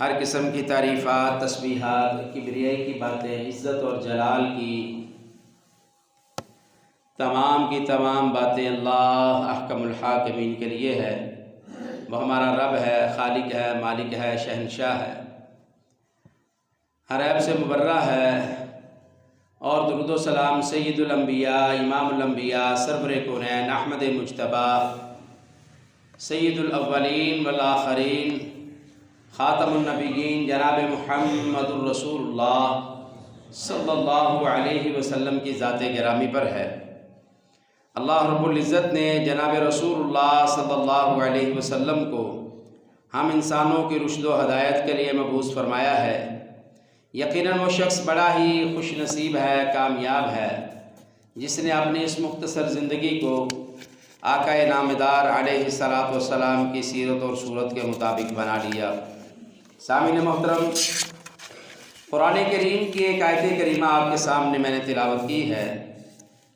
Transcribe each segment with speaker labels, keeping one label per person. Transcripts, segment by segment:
Speaker 1: ہر قسم کی تعریفات، تسبیحات، کبریائی کی باتیں، عزت اور جلال کی تمام باتیں اللہ احکم الحاکمین کے لیے ہے۔ وہ ہمارا رب ہے، خالق ہے، مالک ہے، شہنشاہ ہے، ہر عیب سے مبرہ ہے۔ اور درود و سلام سید الانبیاء، امام الانبیاء، سرور کونین، احمد مجتبی، سید الاولین والآخرین، خاتم النبیین، جناب محمد الرسول اللہ صلی اللہ علیہ وسلم کی ذات گرامی پر ہے۔ اللہ رب العزت نے جناب رسول اللہ صلی اللہ علیہ وسلم کو ہم انسانوں کی رشد و ہدایت کے لیے مبعوث فرمایا ہے۔ یقیناً وہ شخص بڑا ہی خوش نصیب ہے، کامیاب ہے، جس نے اپنی اس مختصر زندگی کو آقا نامدار علیہ الصلاۃ والسلام کی سیرت اور صورت کے مطابق بنا لیا۔ سامعین محترم، قرآن کریم کی ایک آیت کریمہ آپ کے سامنے میں نے تلاوت کی ہے،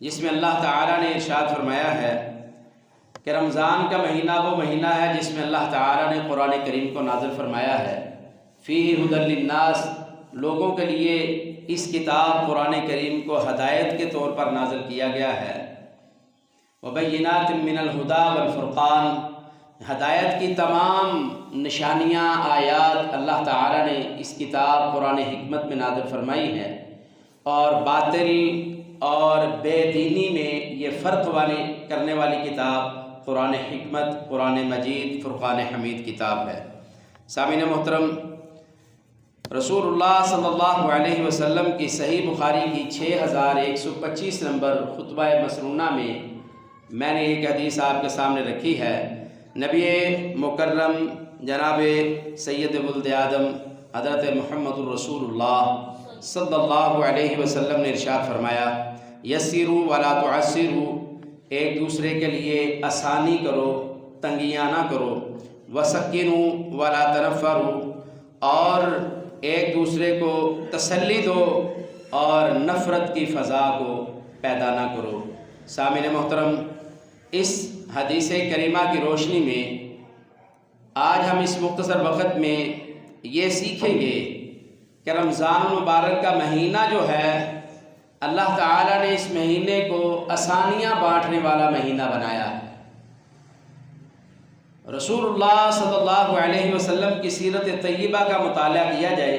Speaker 1: جس میں اللہ تعالیٰ نے ارشاد فرمایا ہے کہ رمضان کا مہینہ وہ مہینہ ہے جس میں اللہ تعالیٰ نے قرآن کریم کو نازل فرمایا ہے۔ فیہ ھدی للناس، لوگوں کے لیے اس کتاب قرآن کریم کو ہدایت کے طور پر نازل کیا گیا ہے۔ وبینات من الہدی والفرقان، ہدایت کی تمام نشانیاں، آیات اللہ تعالیٰ نے اس کتاب قرآن حکمت میں نازل فرمائی ہیں، اور باطل اور بے دینی میں یہ فرق کرنے والی کتاب قرآن حکمت، قرآن مجید، فرقان حمید کتاب ہے۔ سامعین محترم، رسول اللہ صلی اللہ علیہ وسلم کی صحیح بخاری کی 6125 نمبر خطبہ مسنونہ میں نے ایک حدیث آپ کے سامنے رکھی ہے۔ نبی مکرم جناب سید ولد آدم حضرت محمد الرسول اللہ صلی اللہ علیہ وسلم نے ارشاد فرمایا، یسروا ولا تعسروا، ایک دوسرے کے لیے آسانی کرو، تنگیاں نہ کرو، وسکینوا ولا تنفروا، اور ایک دوسرے کو تسلی دو اور نفرت کی فضا کو پیدا نہ کرو۔ سامعین محترم، اس حدیث کریمہ کی روشنی میں آج ہم اس مختصر وقت میں یہ سیکھیں گے کہ رمضان المبارک کا مہینہ جو ہے، اللہ تعالیٰ نے اس مہینے کو آسانیاں بانٹنے والا مہینہ بنایا ہے۔ رسول اللہ صلی اللہ علیہ وسلم کی سیرت طیبہ کا مطالعہ کیا جائے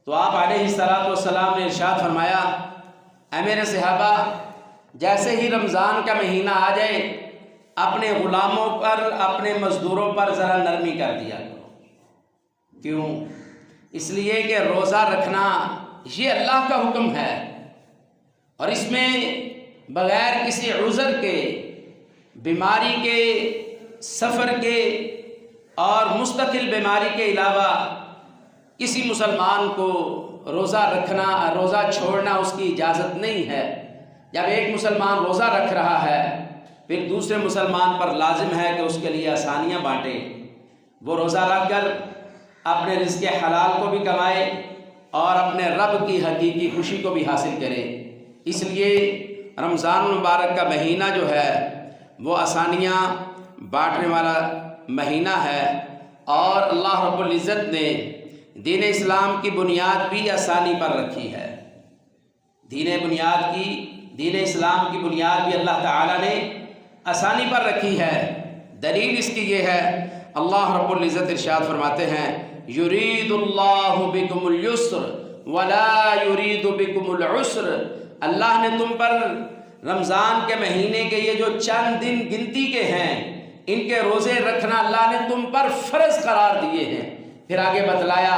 Speaker 1: تو آپ علیہ الصلاۃ والسلام نے ارشاد فرمایا، اے میرے صحابہ، جیسے ہی رمضان کا مہینہ آ جائے اپنے غلاموں پر، اپنے مزدوروں پر ذرا نرمی کر دیا کرو۔ کیوں؟ اس لیے کہ روزہ رکھنا یہ اللہ کا حکم ہے، اور اس میں بغیر کسی عذر کے، بیماری کے، سفر کے اور مستقل بیماری کے علاوہ کسی مسلمان کو روزہ رکھنا، روزہ چھوڑنا اس کی اجازت نہیں ہے۔ جب ایک مسلمان روزہ رکھ رہا ہے، پھر دوسرے مسلمان پر لازم ہے کہ اس کے لیے آسانیاں بانٹے، وہ روزہ رکھ کر اپنے رزق حلال کو بھی کمائے اور اپنے رب کی حقیقی خوشی کو بھی حاصل کرے۔ اس لیے رمضان المبارک کا مہینہ جو ہے وہ آسانیاں بانٹنے والا مہینہ ہے، اور اللہ رب العزت نے دین اسلام کی بنیاد بھی آسانی پر رکھی ہے۔ دین اسلام کی بنیاد بھی اللہ تعالیٰ نے آسانی پر رکھی ہے۔ دلیل اس کی یہ ہے، اللہ رب العزت ارشاد فرماتے ہیں، یرید اللہ بکم اليسر ولا یرید بکم العسر، اللہ نے تم پر رمضان کے مہینے کے یہ جو چند دن گنتی کے ہیں، ان کے روزے رکھنا اللہ نے تم پر فرض قرار دیے ہیں۔ پھر آگے بتلایا،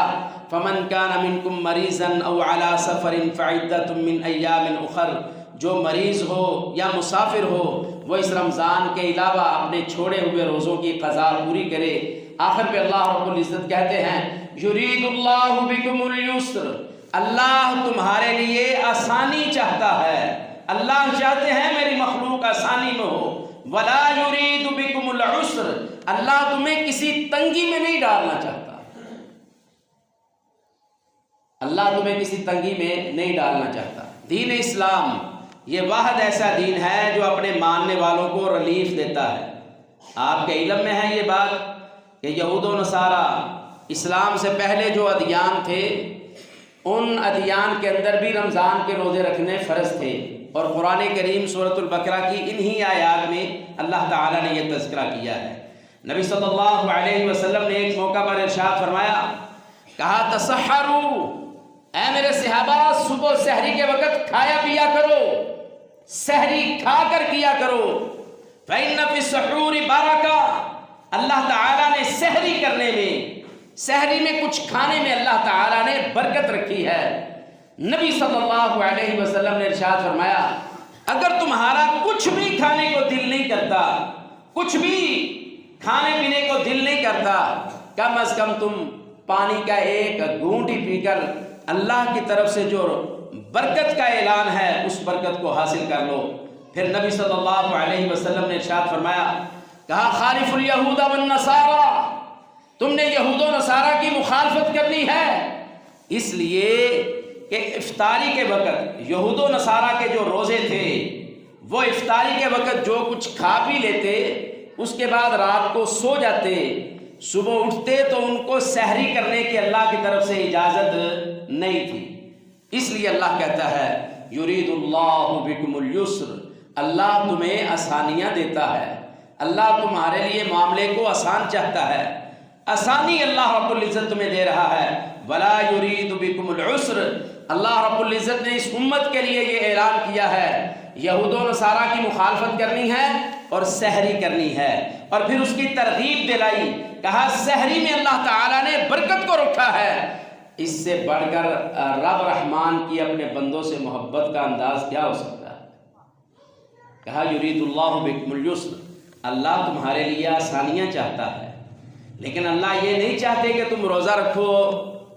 Speaker 1: فمن کان منکم مریضا او علی سفر فعدۃ من ایام اخر، جو مریض ہو یا مسافر ہو وہ اس رمضان کے علاوہ اپنے چھوڑے ہوئے روزوں کی قضا پوری کرے۔ آخر پہ اللہ رب العزت کہتے ہیں، یرید اللہ بکم اليسر، اللہ تمہارے لیے آسانی چاہتا ہے، اللہ چاہتے ہیں میری مخلوق آسانی میں ہو۔ ولا یرید بکم العسر، اللہ تمہیں کسی تنگی میں نہیں ڈالنا چاہتا، اللہ تمہیں کسی تنگی میں نہیں ڈالنا چاہتا۔ دین اسلام یہ واحد ایسا دین ہے جو اپنے ماننے والوں کو ریلیف دیتا ہے۔ آپ کے علم میں ہے یہ بات کہ یہود و نصارہ اسلام سے پہلے جو ادیان تھے ان ادیان کے اندر بھی رمضان کے روزے رکھنے فرض تھے، اور قرآن کریم سورۃ البقرہ کی انہی آیات میں اللہ تعالیٰ نے یہ تذکرہ کیا ہے۔ نبی صلی اللہ علیہ وسلم نے ایک موقع پر ارشاد فرمایا، کہا تسحروا، اے میرے صحابہ صبح سحری کے وقت کھایا پیا کرو، سحری کھا کر کیا کرو، فإن فی السحور برکہ، اللہ تعالیٰ نے سحری کرنے میں، سحری میں کچھ کھانے میں اللہ تعالیٰ نے برکت رکھی ہے۔ نبی صلی اللہ علیہ وسلم نے ارشاد فرمایا، اگر تمہارا کچھ بھی کھانے کو دل نہیں کرتا، کچھ بھی کھانے پینے کو دل نہیں کرتا، کم از کم تم پانی کا ایک گھونٹ ہی پی کر اللہ کی طرف سے جو برکت کا اعلان ہے اس برکت کو حاصل کر لو۔ پھر نبی صلی اللہ علیہ وسلم نے ارشاد فرمایا، کہا خالف الیہود والنصارى، تم نے یہود و نصارہ کی مخالفت کرنی ہے، اس لیے کہ افطاری کے وقت یہود و نصارہ کے جو روزے تھے وہ افطاری کے وقت جو کچھ کھا پی لیتے، اس کے بعد رات کو سو جاتے، صبح اٹھتے تو ان کو سحری کرنے کی اللہ کی طرف سے اجازت نہیں تھی۔ اس لیے اللہ کہتا ہے یرید اللہ بکم اليسر، اللہ تمہیں آسانیاں دیتا ہے، اللہ تمہارے لیے معاملے کو آسان چاہتا ہے، آسانی اللہ رب العزت تمہیں دے رہا ہے۔ ولا یرید بکم العسر، اللہ رب العزت نے اس امت کے لیے یہ اعلان کیا ہے، یہود و نصارہ کی مخالفت کرنی ہے اور سحری کرنی ہے، اور پھر اس کی ترغیب دلائی، کہا سحری میں اللہ تعالیٰ نے برکت کو رکھا ہے۔ اس سے بڑھ کر رب رحمان کی اپنے بندوں سے محبت کا انداز کیا ہو سکتا ہے؟ کہا یرید اللہ بکم اليسر، اللہ تمہارے لیے آسانیاں چاہتا ہے، لیکن اللہ یہ نہیں چاہتے کہ تم روزہ رکھو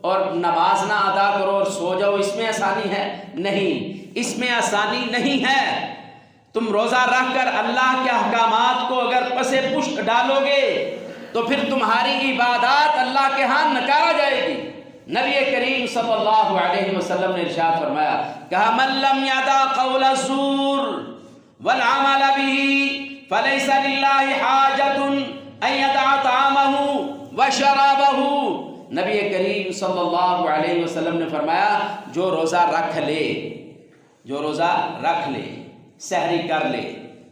Speaker 1: اور نماز نہ ادا کرو اور سو جاؤ، اس میں آسانی ہے؟ نہیں، اس میں آسانی نہیں ہے۔ تم روزہ رکھ کر اللہ کے احکامات کو اگر پس پشت ڈالو گے تو پھر تمہاری عبادات اللہ کے ہاں نکارا جائے گی۔ نبی کریم صلی اللہ علیہ وسلم نے ارشاد فرمایا، کہا من لم یدع قول الزور والعمل به فلیس للہ حاجۃ ان یدع طعامہ وشرابہ۔ نبی کریم صلی اللہ علیہ وسلم نے فرمایا، جو روزہ رکھ لے، جو روزہ رکھ لے، سحری کر لے،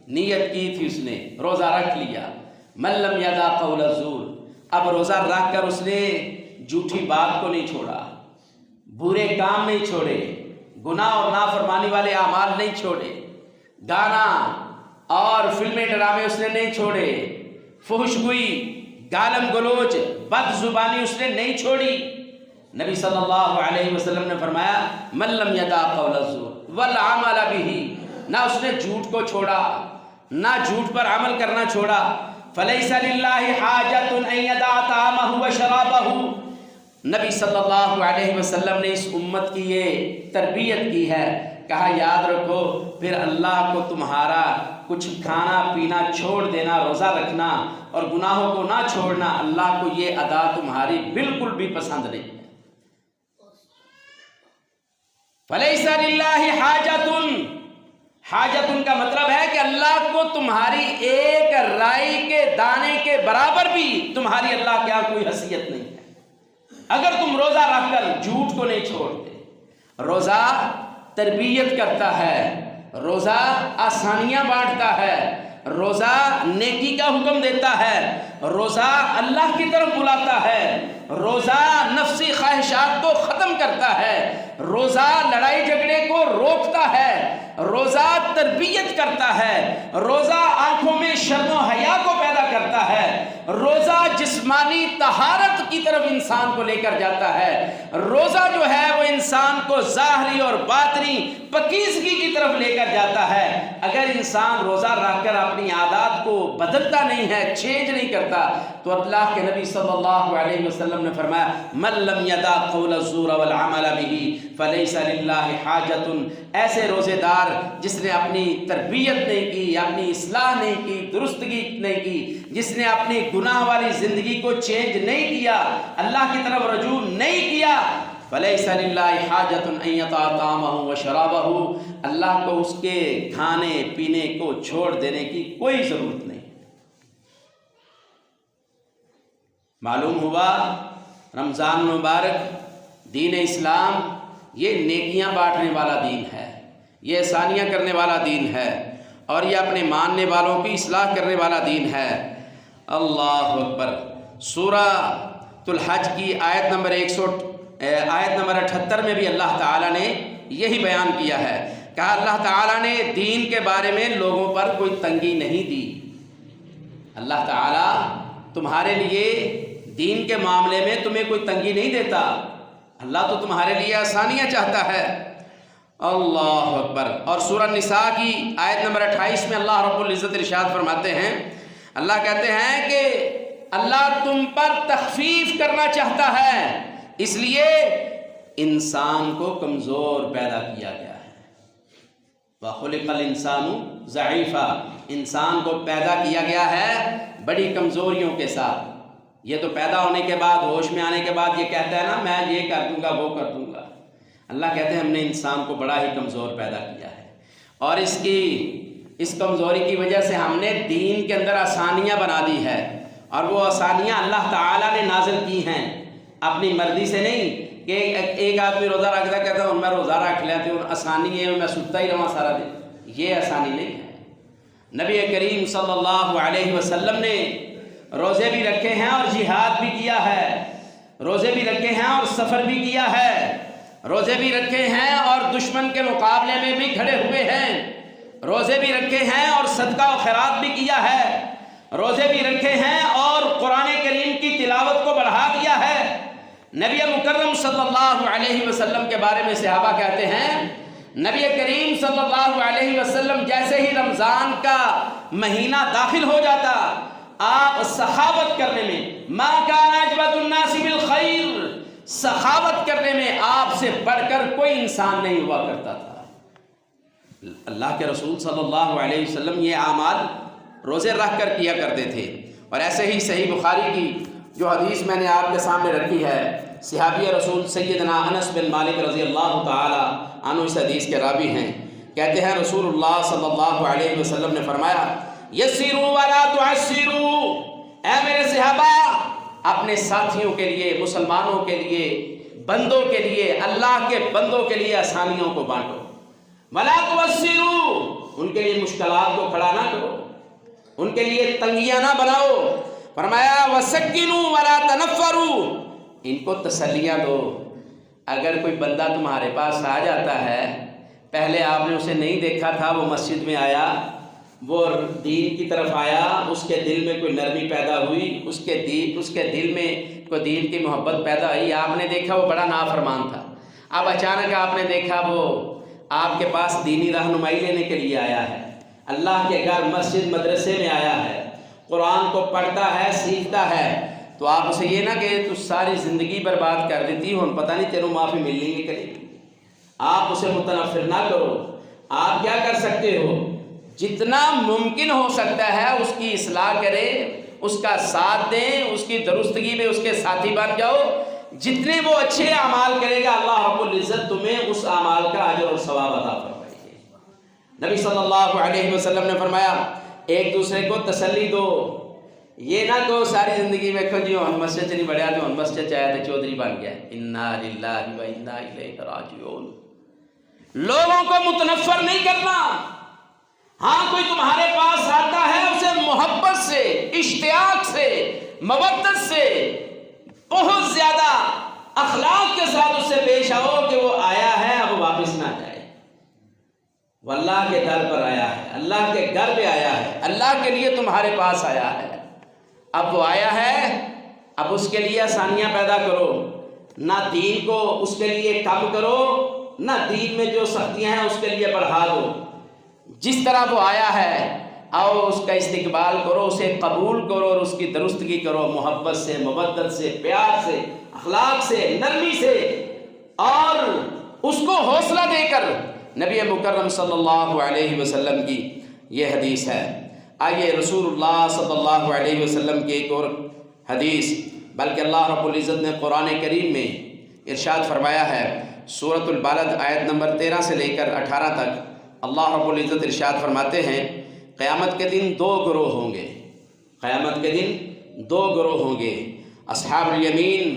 Speaker 1: نیت کی تھی اس نے، روزہ رکھ لیا، من لم یدع قول الزور، اب روزہ رکھ کر اس نے جھوٹی بات کو نہیں چھوڑا، برے کام نہیں چھوڑے، گناہ اور نافرمانی والے اعمال نہیں چھوڑے، گانا اور فلمیں ڈرامے اس نے نہیں چھوڑے، فحش گوئی، گالم گلوچ، بد زبانی اس نے نہیں چھوڑی۔ نبی صلی اللہ علیہ وسلم نے فرمایا من لم یدع قول الزور والعمل به، نہ اس نے جھوٹ کو چھوڑا، نہ جھوٹ پر عمل کرنا چھوڑا، فلیس للہ حاجۃ ان یدع طعامہ وشرابہ۔ نبی صلی اللہ علیہ وسلم نے اس امت کی یہ تربیت کی ہے، کہا یاد رکھو پھر اللہ کو تمہارا کچھ کھانا پینا چھوڑ دینا، روزہ رکھنا اور گناہوں کو نہ چھوڑنا، اللہ کو یہ ادا تمہاری بالکل بھی پسند نہیں ہے۔ فلیس للہ حاجۃ، حاجت کا مطلب ہے کہ اللہ کو تمہاری ایک رائی کے دانے کے برابر بھی تمہاری اللہ کے ہاں کوئی حیثیت نہیں ہے۔ اگر تم روزہ رکھ کر جھوٹ کو نہیں چھوڑتے، روزہ تربیت کرتا ہے، روزہ آسانیاں بانٹتا ہے، روزہ نیکی کا حکم دیتا ہے، روزہ اللہ کی طرف بلاتا ہے، روزہ نفسی خواہشات کو ختم کرتا ہے، روزہ لڑائی جھگڑے کو روکتا ہے، روزہ تربیت کرتا ہے، روزہ آنکھوں میں شرم و حیا کو پیدا کرتا ہے، روزہ جسمانی طہارت کی طرف انسان کو لے کر جاتا ہے، روزہ جو ہے وہ انسان کو ظاہری اور باطنی پاکیزگی کی طرف لے کر جاتا ہے۔ اگر انسان روزہ رکھ کر اپنی عادات کو بدلتا نہیں ہے، چینج نہیں کرتا، تو اللہ کے نبی صلی اللہ علیہ وسلم نے فرمایا من لم یدع قول الزور والعمل به فلیس للہ حاجۃ، ایسے روزے دار جس نے اپنی تربیت نہیں کی، اپنی اصلاح نہیں کی، درستگی نہیں کی، جس نے اپنی گناہ والی زندگی کو چینج نہیں کیا، اللہ کی طرف رجوع نہیں کیا، فلیس للہ حاجۃ ان یطع طعامہ وشرابہ، اللہ کو اس کے کھانے پینے کو چھوڑ دینے کی کوئی ضرورت نہیں۔ معلوم ہوا رمضان مبارک دین اسلام یہ نیکیاں بانٹنے والا دین ہے، یہ احسانیاں کرنے والا دین ہے، اور یہ اپنے ماننے والوں کی اصلاح کرنے والا دین ہے۔ اللہ اکبر۔ سورہ الحج کی آیت نمبر 78 میں بھی اللہ تعالیٰ نے یہی بیان کیا ہے، کہا اللہ تعالیٰ نے دین کے بارے میں لوگوں پر کوئی تنگی نہیں دی۔ اللہ تعالیٰ تمہارے لیے دین کے معاملے میں تمہیں کوئی تنگی نہیں دیتا، اللہ تو تمہارے لیے آسانیاں چاہتا ہے۔ اللہ اکبر۔ اور سورہ نساء کی آیت نمبر 28 میں اللہ رب العزت ارشاد فرماتے ہیں، اللہ کہتے ہیں کہ اللہ تم پر تخفیف کرنا چاہتا ہے، اس لیے انسان کو کمزور پیدا کیا گیا ہے۔ وَخُلِقَ الْإِنسَانُ ضَعِيفًا، انسان کو پیدا کیا گیا ہے بڑی کمزوریوں کے ساتھ۔ یہ تو پیدا ہونے کے بعد، ہوش میں آنے کے بعد یہ کہتا ہے نا میں یہ کر دوں گا وہ کر دوں گا۔ اللہ کہتے ہیں ہم نے انسان کو بڑا ہی کمزور پیدا کیا ہے، اور اس کمزوری کی وجہ سے ہم نے دین کے اندر آسانیاں بنا دی ہے، اور وہ آسانیاں اللہ تعالیٰ نے نازل کی ہیں اپنی مرضی سے نہیں کہ ایک آدمی روزہ رکھتا کہتا ہوں میں روزہ رکھ لیتی ہوں، آسانی ہے میں ستا ہی رہا سارا دن، یہ آسانی نہیں ہے۔ نبی کریم صلی اللہ علیہ وسلم نے روزے بھی رکھے ہیں اور جہاد بھی کیا ہے، روزے بھی رکھے ہیں اور سفر بھی کیا ہے، روزے بھی رکھے ہیں اور دشمن کے مقابلے میں بھی کھڑے ہوئے ہیں، روزے بھی رکھے ہیں اور صدقہ و خیرات بھی کیا ہے، روزے بھی رکھے ہیں اور قرآن کریم کی تلاوت کو بڑھا دیا ہے۔ نبی مکرم صلی اللہ علیہ وسلم کے بارے میں صحابہ کہتے ہیں نبی کریم صلی اللہ علیہ وسلم جیسے ہی رمضان کا مہینہ داخل ہو جاتا آپ سخاوت کرنے میں ما کان اجود الناس بالخیر، سخاوت کرنے میں آپ سے بڑھ کر کوئی انسان نہیں ہوا کرتا تھا۔ اللہ کے رسول صلی اللہ علیہ وسلم یہ اعمال روزے رکھ کر کیا کرتے تھے۔ اور ایسے ہی صحیح بخاری کی جو حدیث میں نے آپ کے سامنے رکھی ہے، صحابی رسول سیدنا انس بن مالک رضی اللہ تعالی عنہ اس حدیث کے راوی ہیں، کہتے ہیں رسول اللہ صلی اللہ علیہ وسلم نے فرمایا یسروا ولا تعسروا، اے میرے صحابہ اپنے ساتھیوں کے لیے، مسلمانوں کے لیے، بندوں کے لیے، اللہ کے بندوں کے لیے آسانیوں کو بانٹو، ولا تعسروا ان کے لیے مشکلات کو کھڑا نہ کرو، ان کے لیے تنگیاں نہ بناؤ۔ فرمایا وسکنوا ولا تنفروا، ان کو تسلیاں دو۔ اگر کوئی بندہ تمہارے پاس آ جاتا ہے، پہلے آپ نے اسے نہیں دیکھا تھا، وہ مسجد میں آیا، وہ دین کی طرف آیا، اس کے دل میں کوئی نرمی پیدا ہوئی، اس کے دل میں کوئی دین کی محبت پیدا ہوئی، آپ نے دیکھا وہ بڑا نافرمان تھا، اب اچانک آپ نے دیکھا وہ آپ کے پاس دینی رہنمائی لینے کے لیے آیا ہے، اللہ کے گھر مسجد مدرسے میں آیا ہے، قرآن کو پڑھتا ہے، سیکھتا ہے، تو آپ اسے یہ نہ کہ تو ساری زندگی برباد کر دیتی ہو، پتہ نہیں تیروں معافی ملنی ہے کہ نہیں۔ آپ اسے متنفر نہ کرو۔ آپ کیا کر سکتے ہو؟ جتنا ممکن ہو سکتا ہے اس کی اصلاح کریں، اس کا ساتھ دیں، اس کی درستگی میں اس کے ساتھی بن جاؤ۔ جتنے وہ اچھے اعمال کرے گا اللہ رب العزت تمہیں اس اعمال کا اجر اور ثواب عطا فرمائے گا۔ نبی صلی اللہ علیہ وسلم نے فرمایا ایک دوسرے کو تسلی دو، یہ نہ کہو ساری زندگی میں کھو جی ہم مسجد سے نہیں بڑھیا تو ہم مسجد چاہے تو چودھری بن گیا، انا للہ و انا الیہ راجعون۔ لوگوں کو متنفر نہیں کرنا۔ ہاں کوئی تمہارے پاس آتا ہے اسے محبت سے، اشتیاق سے، مودت سے، بہت زیادہ اخلاق کے ساتھ اس سے پیش آؤ کہ وہ آیا ہے اب واپس نہ جائے، وہ اللہ کے در پر آیا ہے، اللہ کے گھر پہ آیا ہے، اللہ کے لیے تمہارے پاس آیا ہے، اب وہ آیا ہے، اب اس کے لیے آسانیاں پیدا کرو، نہ دین کو اس کے لیے کم کرو، نہ دین میں جو سختیاں ہیں اس کے لیے بڑھا دو۔ جس طرح وہ آیا ہے آؤ اس کا استقبال کرو، اسے قبول کرو اور اس کی درستگی کرو، محبت سے، مودت سے، پیار سے، اخلاق سے، نرمی سے، اور اس کو حوصلہ دے کر۔ نبی مکرم صلی اللہ علیہ وسلم کی یہ حدیث ہے۔ آئیے رسول اللہ صلی اللہ علیہ وسلم کی ایک اور حدیث، بلکہ اللہ رب العزت نے قرآن کریم میں ارشاد فرمایا ہے، سورۃ البلد آیت نمبر 13 سے لے کر 18 تک اللہ رب العزت ارشاد فرماتے ہیں قیامت کے دن دو گروہ ہوں گے، قیامت کے دن دو گروہ ہوں گے، اصحاب الیمین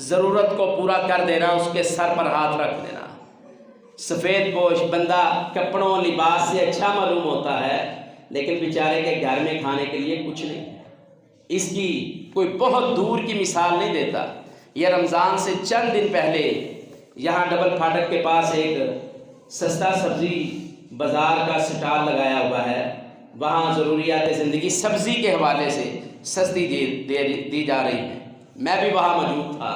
Speaker 1: ضرورت کو پورا کر دینا، اس کے سر پر ہاتھ رکھ دینا۔ سفید پوش بندہ کپڑوں لباس سے اچھا معلوم ہوتا ہے، لیکن بیچارے کے گھر میں کھانے کے لیے کچھ نہیں، اس کی کوئی بہت دور کی مثال نہیں دیتا۔ یہ رمضان سے چند دن پہلے یہاں ڈبل پھاٹک کے پاس ایک سستا سبزی بازار کا سٹال لگایا ہوا ہے، وہاں ضروریات زندگی سبزی کے حوالے سے سستی دی جا رہی ہے۔ میں بھی وہاں موجود تھا،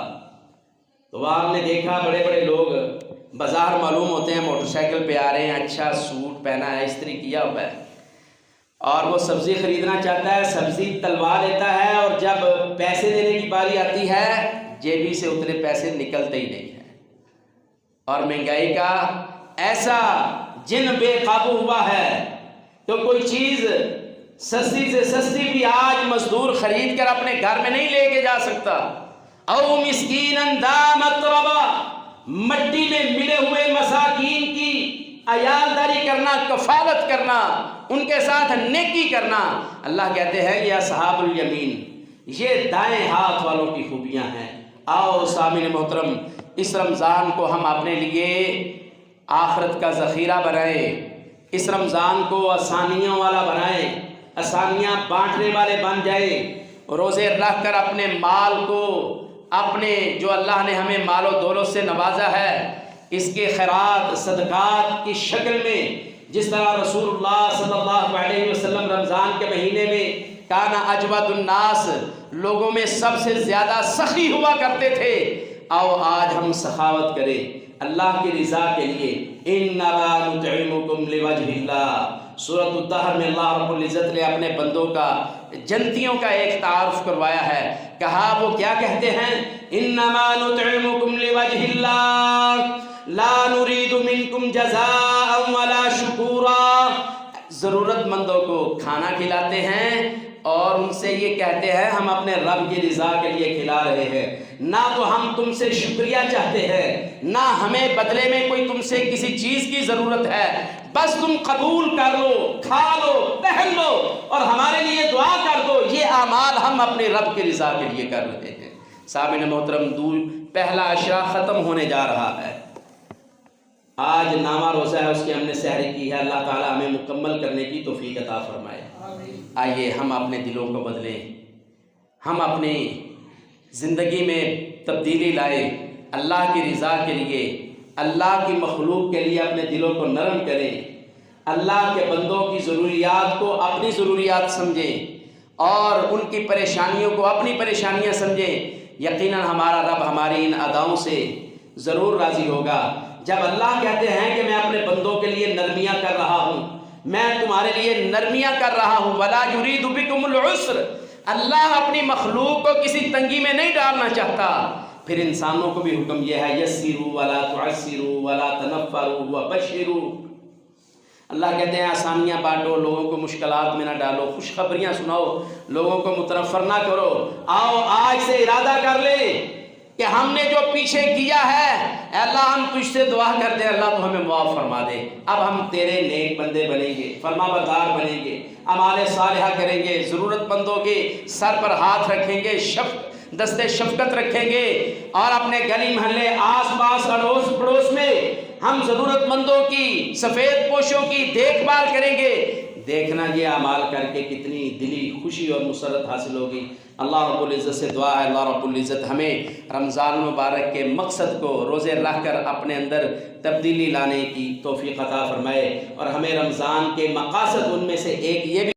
Speaker 1: تو وہاں ہم نے دیکھا بڑے بڑے لوگ بازار معلوم ہوتے ہیں، موٹر سائیکل پہ آ رہے ہیں، اچھا سوٹ پہنا ہے، استری کیا ہوا ہے، اور وہ سبزی خریدنا چاہتا ہے، سبزی تلوا لیتا ہے، اور جب پیسے دینے کی باری آتی ہے جیبی سے اتنے پیسے نکلتے ہی نہیں ہیں۔ اور مہنگائی کا ایسا جن بے قابو ہوا ہے تو کوئی چیز سستی سے سستی بھی آج مزدور خرید کر اپنے گھر میں نہیں لے کے جا سکتا۔ او مسکیناً ذا متربہ، مٹی میں ملے ہوئے مساکین کی عیالداری کرنا، کفالت کرنا، ان کے ساتھ نیکی کرنا۔ اللہ کہتے ہیں یہ اصحاب الیمین، یہ دائیں ہاتھ والوں کی خوبیاں ہیں۔ آؤ سامعین محترم، اس رمضان کو ہم اپنے لیے آخرت کا ذخیرہ بنائیں، اس رمضان کو آسانیوں والا بنائیں، آسانیاں بانٹنے والے بن جائیں، روزے رکھ کر اپنے مال کو، اپنے جو اللہ نے ہمیں مال و دولت سے نوازا ہے، اس کے خیرات صدقات کی شکل میں، جس طرح رسول اللہ صلی اللہ علیہ وسلم رمضان کے مہینے میں کانا اجود الناس، لوگوں میں سب سے زیادہ سخی ہوا کرتے تھے۔ آؤ آج ہم سخاوت کریں اللہ کی رضا کے لیے۔ انما نطعمکم لوجہ اللہ، سورۃ الدہر میں اللہ رب العزت نے اپنے بندوں کا، جنتیوں کا ایک تعارف کروایا ہے۔ کہا وہ کیا کہتے ہیں؟ انما نطعمکم لوجہ اللہ لا نريد منکم جزاء ولا شکورا، ضرورت مندوں کو کھانا کھلاتے ہیں اور ان سے یہ کہتے ہیں ہم اپنے رب کی رضا کے لیے کھلا رہے ہیں، نہ تو ہم تم سے شکریہ چاہتے ہیں، نہ ہمیں بدلے میں کوئی تم سے کسی چیز کی ضرورت ہے، بس تم قبول کر لو، کھا لو، پہن لو اور ہمارے لیے دعا کر دو۔ یہ اعمال ہم اپنے رب کی رضا کے لیے کر رہے ہیں۔ سامعین محترم، پہلا عشرہ ختم ہونے جا رہا ہے، آج نامہ روزہ ہے، اس کی ہم نے سحری کی ہے۔ اللہ تعالیٰ ہمیں مکمل کرنے کی توفیق عطا فرمائے۔ آئیے ہم اپنے دلوں کو بدلیں، ہم اپنی زندگی میں تبدیلی لائیں، اللہ کی رضا کے لیے، اللہ کی مخلوق کے لیے اپنے دلوں کو نرم کریں، اللہ کے بندوں کی ضروریات کو اپنی ضروریات سمجھیں اور ان کی پریشانیوں کو اپنی پریشانیاں سمجھیں۔ یقیناً ہمارا رب ہماری ان اداؤں سے ضرور راضی ہوگا۔ جب اللہ کہتے ہیں کہ میں اپنے بندوں کے لیے نرمیاں کر رہا ہوں، میں تمہارے لیے نرمیاں کر رہا ہوں، وَلَا يُرِيدُ بِكُمُ الْعُسْرَ، اللہ اپنی مخلوق کو کسی تنگی میں نہیں ڈالنا چاہتا۔ پھر انسانوں کو بھی حکم یہ ہے یسروا ولا تعسروا ولا تنفروا وبشروا، اللہ کہتے ہیں آسانیاں بانٹو، لوگوں کو مشکلات میں نہ ڈالو، خوشخبریاں سناؤ، لوگوں کو متنفر نہ کرو۔ آؤ آج سے ارادہ کر لے کہ ہم نے جو پیچھے کیا ہے، اے اللہ ہم تجھ سے دعا کرتے ہیں، اللہ تو ہمیں معاف فرما دے۔ اب ہم تیرے نیک بندے بنیں گے، فرما بردار بنیں گے، اعمال صالحہ کریں گے، ضرورت مندوں کے سر پر ہاتھ رکھیں گے، دستے شفقت رکھیں گے، اور اپنے گلی محلے آس پاس اڑوس پڑوس میں ہم ضرورت مندوں کی، سفید پوشوں کی دیکھ بھال کریں گے۔ دیکھنا یہ اعمال کر کے کتنی دلی خوشی اور مسرت حاصل ہوگی۔ اللہ رب العزت سے دعا ہے اللہ رب العزت ہمیں رمضان مبارک کے مقصد کو روزے رکھ کر اپنے اندر تبدیلی لانے کی توفیق عطا فرمائے، اور ہمیں رمضان کے مقاصد ان میں سے ایک یہ بھی